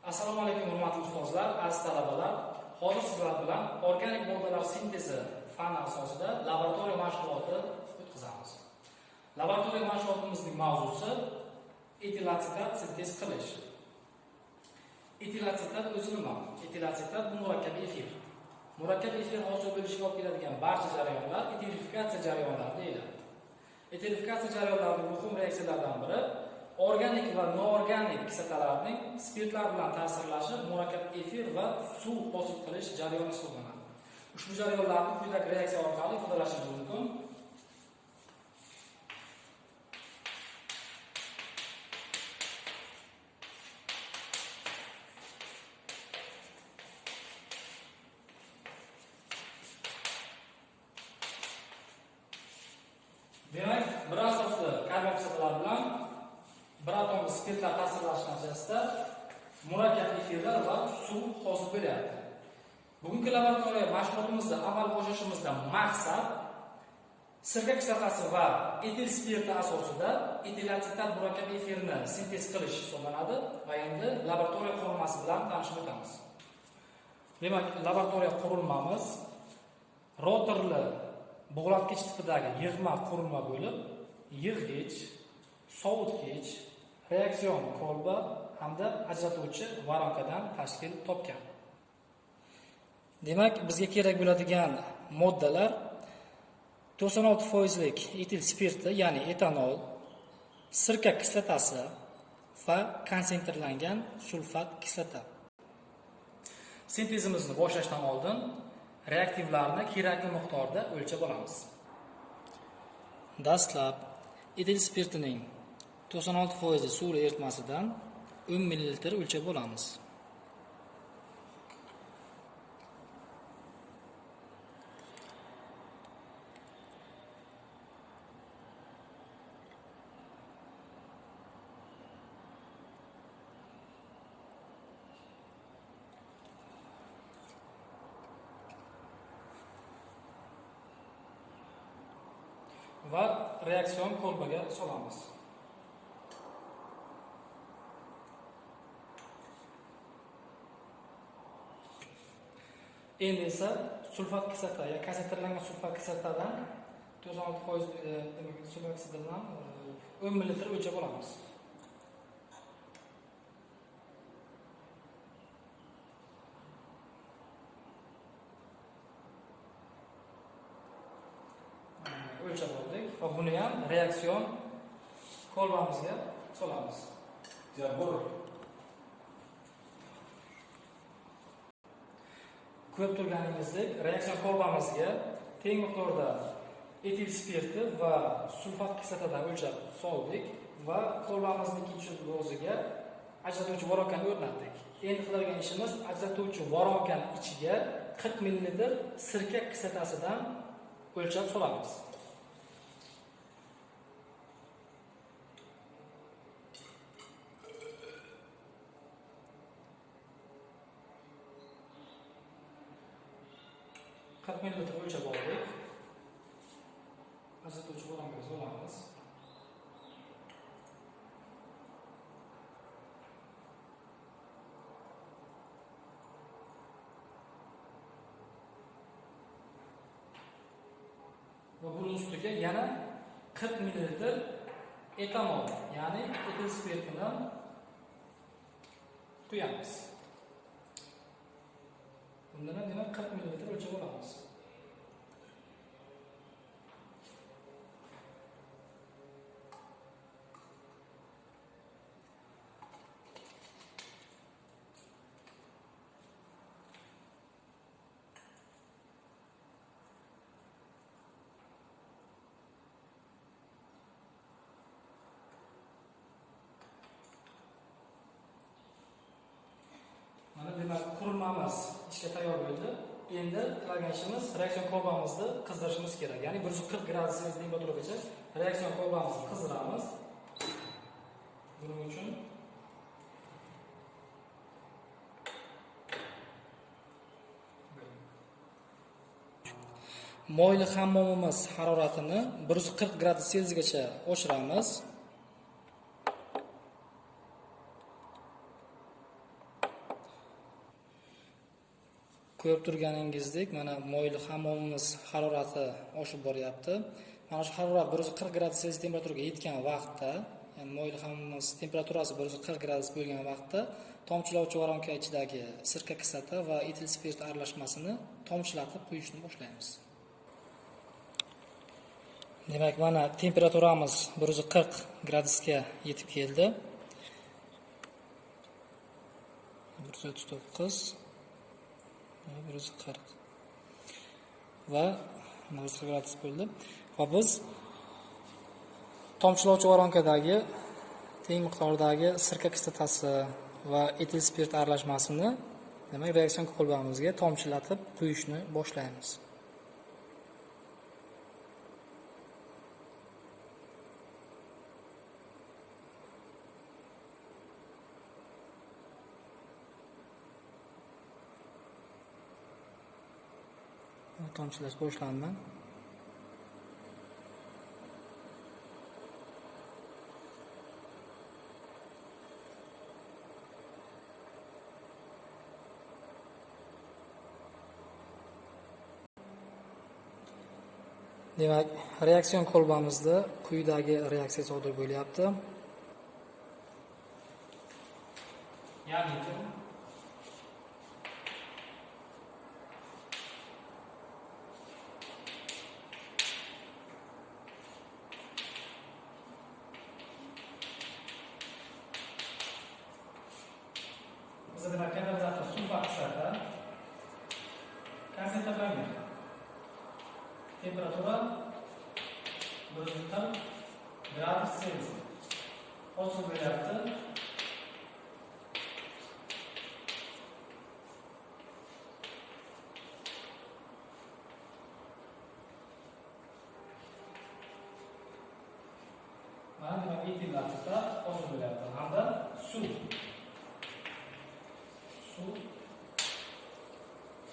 Assalomu alaykum hurmatli ustozlar, aziz talabalar. Hozir sizlar bilan organik moddalar sintezi fani asosida laboratoriya mashg'uloti o'tkazamiz. Laboratoriya mashg'ulotimizning mavzusi etilatsitat sintez qilish. Etilatsitat o'zi nima? Etilatsitat bu murakkab efir. Murakkab efir hosil bo'lishiga olib keladigan barcha jarayonlar etilifikatsiya jarayonlari deyiladi. Etilifikatsiya jarayonlarining muhim reaksiyalardan biri organik va noorganik kislotalarning spirtlar bilan ta'sirlashi murakkab efir va suv hosil qilish jarayoni hisoblanadi. Ushbu jarayonlarni quyidagi reaksiya orqali ifodalashingiz mumkin. Demak, bir asosli karbon kislotalar bilan bir atomli spirtlar ta'sirlashi natijasida murakkab efirlar va suv hosil bo'lyapti. Bugungi laboratoriya mashg'ulotimizda amalga oshirishimizdan maqsad sirka kislotasi va etil spirti asosida etilatsitat murakkab efirini sintez qilish hisoblanadi va endi laboratoriya qurilmasi bilan tanishib o'tamiz. Demak, laboratoriya qurilmamiz rotorli bug'latgich tipidagi yig'ma qurilma bo'lib, yig'gich, sovutgich, reaksion kolba hamda ajratuvchi varonkadan tashkil topgan. Demak, bizga kerak bo'ladigan moddalar 96% etil spirti, ya'ni etanol, sirka kislotasi va konsentrlangan sulfat kislota. Sintezimizni boshlashdan oldin reaktivlarni kerakli miqdorda o'lchab olamiz. Dastlab etil spirtining 96% suv eritmasidan 10 ml o'lchab olamiz. Va reaksion kolbaga solamiz. Endi esa sulfat kislota, ya'ni konsentrlangan sulfat kislotadan 96% demak sulfat kislotadan 10 ml o'lchab olamiz. O'lchab oldik va buni ham reaksion kolbamizga solamiz. Ko'rib turganingizdek, reaksion kolbamizga teng miqdorda etil spirti va sulfat kislotadan o'lchab soldik va kolbamizning ikkinchi o'ziga ajratuvchi voronkani o'rnatdik. Endi qiladigan ishimiz ajratuvchi voronkani ichiga 40 ml sirka kislotasidan o'lchab solamiz. ml o'lchab oldik. Ajratuvchi voronkaga solamiz. Va buning ustiga yana 40 ml etanol, ya'ni etil spirtini quyamiz. Bundan ham demak 40 ml o'lchab olamiz. Mana demak, qurilmamiz ishga tayyor bo'ldi. Endi qiladigan ishimiz reaksion kolbamizni qizdirishimiz kerak. Ya'ni 140 gradus Selsiy temperaturagacha reaksion kolbamizni qizdiramiz. Buning uchun moyli hammomimiz haroratini 140 gradus Selsiygacha oshiramiz. Ko'rib turganingizdek, mana moyli hammomimiz harorati oshib boryapti. Mana shu harorat 140 gradus Selsiy temperaturaga yetgan vaqtda, ya'ni moyli hammomimiz temperaturasi 140 gradus bo'lgan vaqtda tomchilovchi voronka ichidagi sirka kislota va etil spirt aralashmasini tomchilatib quyishni boshlaymiz. Demak, mana temperaturamiz 140 gradusga yetib keldi. 139 140 va 140 gradus bo'ldi. Va biz tomchilovchi voronkadagi teng miqdordagi sirka kislotasi va etil spirt aralashmasini, demak, reaksion qurilmamizga tomchilatib quyishni boshlaymiz. Tomchilash boshlandi. Demak, reaksion qurilmamizda quyidagi reaksiya sodir bo'lyapti. Ya'ni bizda demak katalizator sulfat kislota konsentrlangan. Temperatura 140 gradus Selsiy. Oshib bo'lyapti. Mana demak etil atseta oshib bo'lyapti. Hamda suv.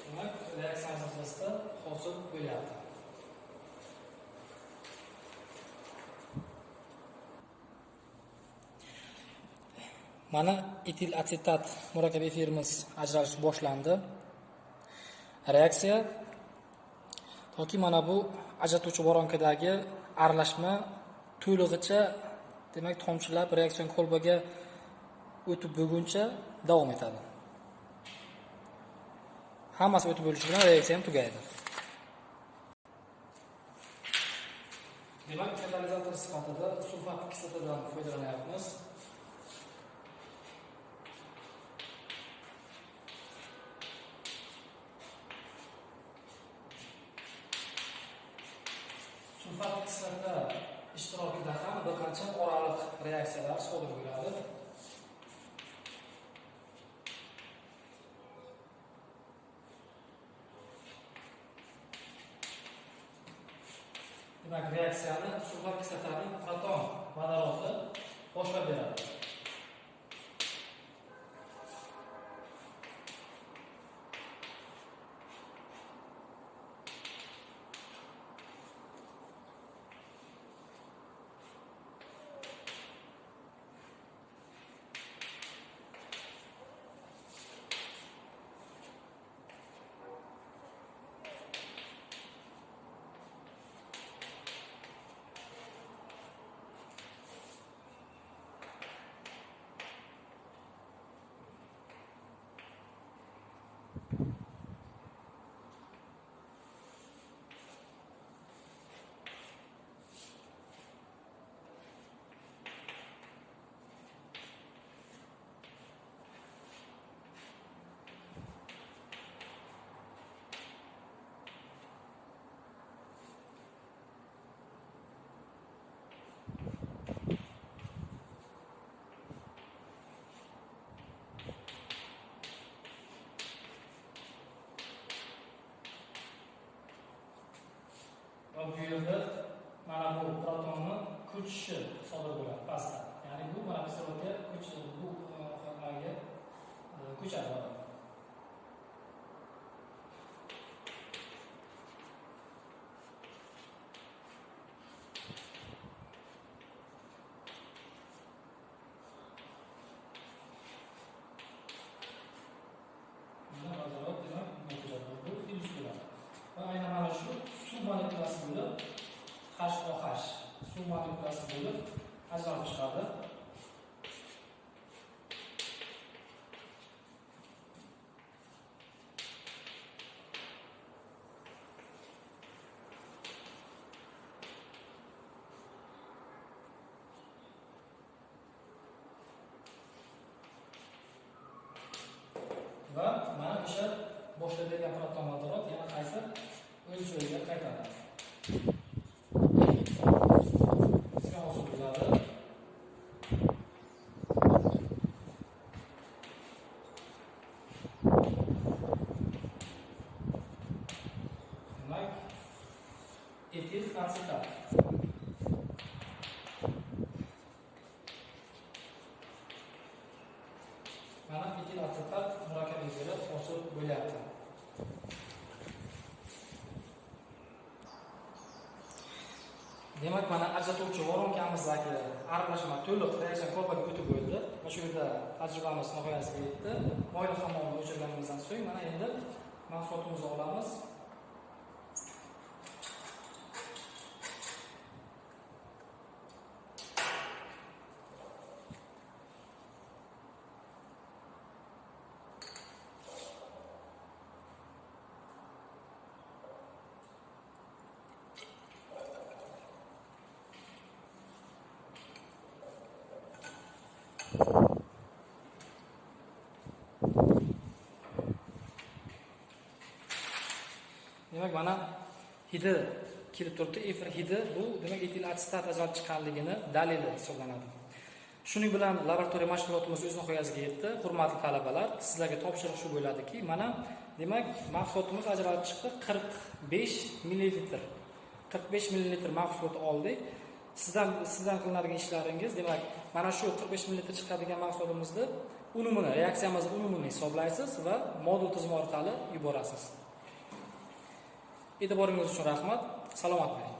Demak, reaksiya natijasida hosil bo'lyapti. Mana etil asetat murakkab efirimiz ajralish boshlandi. Reaksiya toki mana bu ajratuvchi voronkadagi aralashma to'lig'icha, demak, tomchilab reaksion kolbaga o'tib bo'lguncha davom etadi. Hammasi o'tib bo'lishi bilan reaksiya ham tugaydi. Demak, katalizator sifatida sulfat kislotadan foydalanyapmiz. Sulfat kislota ishtirokida ham bir qancha oraliq reaksiyalar sodir bo'ladi. Demak, reaksiyani sulfat kislotaning proton vodorodi boshlab beradi. Va bu yerda mana bu protonni ko'chishi sodir bo'ladi pastda. Ya'ni bu mana kislotaga bu xonlarga ko'chadi. Mana hozir demak, bu ko'chadi. ajralib chiqadi. Va mana o'sha boshladagi proton-vodorod yana qaytib o'z joyiga qaytadi. Bizga hosil bo'ladi. Demak, etil asetat. Mana etil asetat murakkabiga ko'ra hosil bo'lyapti. Demak, mana ajratuvchi voronkamimizdagi aralashma to'liq reaksiya korpaga o'tib bo'ldi. Va shu yerda tajribamiz nihoyasiga yetdi. Moyli hammomni o'chirganimizdan so'ng mana endi mahsulotimizni olamiz. Demak, mana hidi kelib turibdi. Efir hidi bu demak etil asetat ajralib chiqqanligini dalili hisoblanadi. Shuning bilan laboratoriya mashg'ulotimiz o'z nihoyasiga yetdi. Hurmatli talabalar, sizlarga topshiriq shu bo'ladiki, mana demak mahsulotimiz ajralib chiqdi. 45 ml. 45 ml mahsulot oldik. Sizdan qilinadigan ishlaringiz, demak, mana shu 45 ml chiqadigan mahsulotimizni unumini, reaksiyamizni unumini hisoblaysiz va modul tizimi orqali yuborasiz. E'tiboringiz uchun rahmat. Salomat bo'ling.